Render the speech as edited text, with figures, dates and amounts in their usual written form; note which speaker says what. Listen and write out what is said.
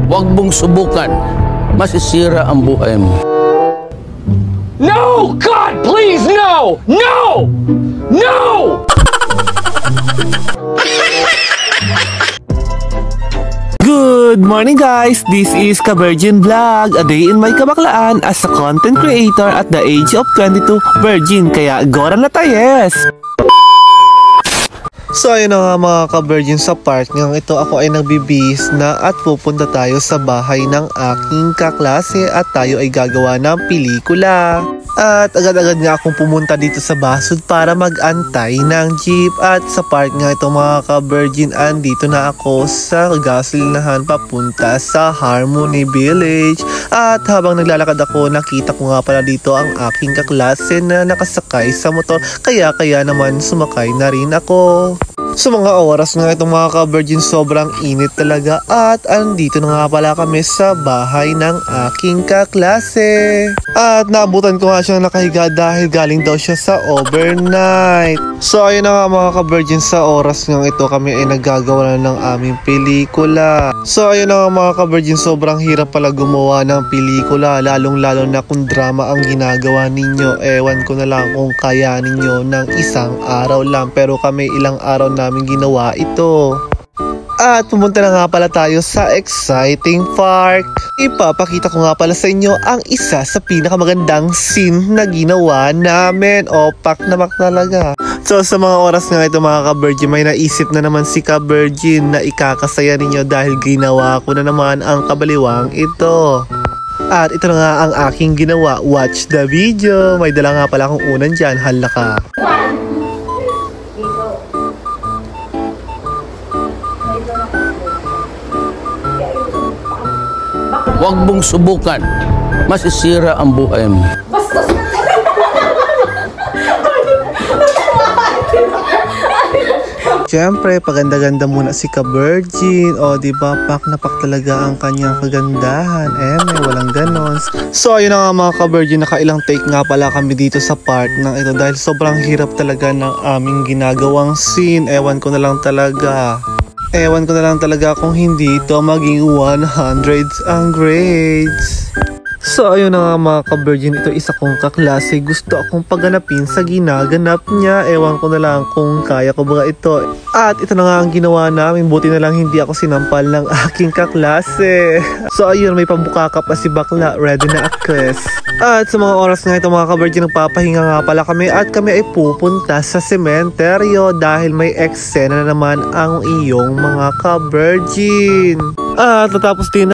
Speaker 1: Huwag mong subukan. Masisira ang buhay mo.
Speaker 2: No! God, please, no! No! No!
Speaker 3: Good morning guys! This is Ka-Virgin Vlog, a day in my kabaklaan as a content creator at the age of 22, virgin, kaya gora na tayes! So ayun na nga mga ka-virgin, sa part ng ito ako ay nagbibihis na at pupunta tayo sa bahay ng aking kaklase at tayo ay gagawa ng pelikula. At agad-agad nga akong pumunta dito sa Basud para mag-antay ng jeep. At sa part nga ito mga ka-virgin, andito na ako sa gasolinahan papunta sa Harmony Village. At habang naglalakad ako, nakita ko nga pala dito ang aking kaklase na nakasakay sa motor. Kaya naman sumakay na rin ako. Sa mga oras nga itong mga ka-virgin, sobrang init talaga at andito na nga pala kami sa bahay ng aking kaklase. At naabutan ko nga siya nakahiga dahil galing daw siya sa overnight. So ayun na nga mga ka-virgin, sa oras nga ito kami ay naggagawa na ng aming pelikula. So ayun na nga mga ka-virgin, sobrang hirap pala gumawa ng pelikula, lalong lalo na kung drama ang ginagawa ninyo. Ewan ko na lang kung kaya ninyo ng isang araw lang, pero kami ilang araw namin ginawa ito. At pumunta na nga pala tayo sa exciting park. Ipapakita ko nga pala sa inyo ang isa sa pinakamagandang scene na ginawa namin. Pak namak talaga. So sa mga oras nga ito mga ka-virgin, may naisip na naman si ka-virgin na ikakasaya ninyo dahil ginawa ko na naman ang kabaliwang ito. At ito na nga ang aking ginawa. Watch the video. May dala nga pala akong unan dyan. Hala ka.
Speaker 1: Huwag mong subukan. Masisira ang buhay mo.
Speaker 3: Siyempre, paganda-ganda muna si ka-virgin. O, diba, pak na pak talaga ang kanyang kagandahan. May walang ganon. So, ayun na nga mga ka-virgin, nakailang take nga pala kami dito sa part ng ito dahil sobrang hirap talaga ng aming ginagawang scene. Ewan ko na lang talaga kung hindi ito maging 100s ang grades. So ayun na nga mga ka-virgin, ito isa kong kaklase. Gusto akong pagganapin sa ginaganap niya. Ewan ko na lang kung kaya ko ba ito. At ito na nga ang ginawa namin. Buti na lang hindi ako sinampal ng aking kaklase. So ayun, may pambukakap pa si bakla. Ready na akes. At sa mga oras nga ito mga ka-virgin, nagpapahinga nga pala kami. At kami ay pupunta sa sementeryo dahil may eksena na naman ang iyong mga ka-virgin. At natapos din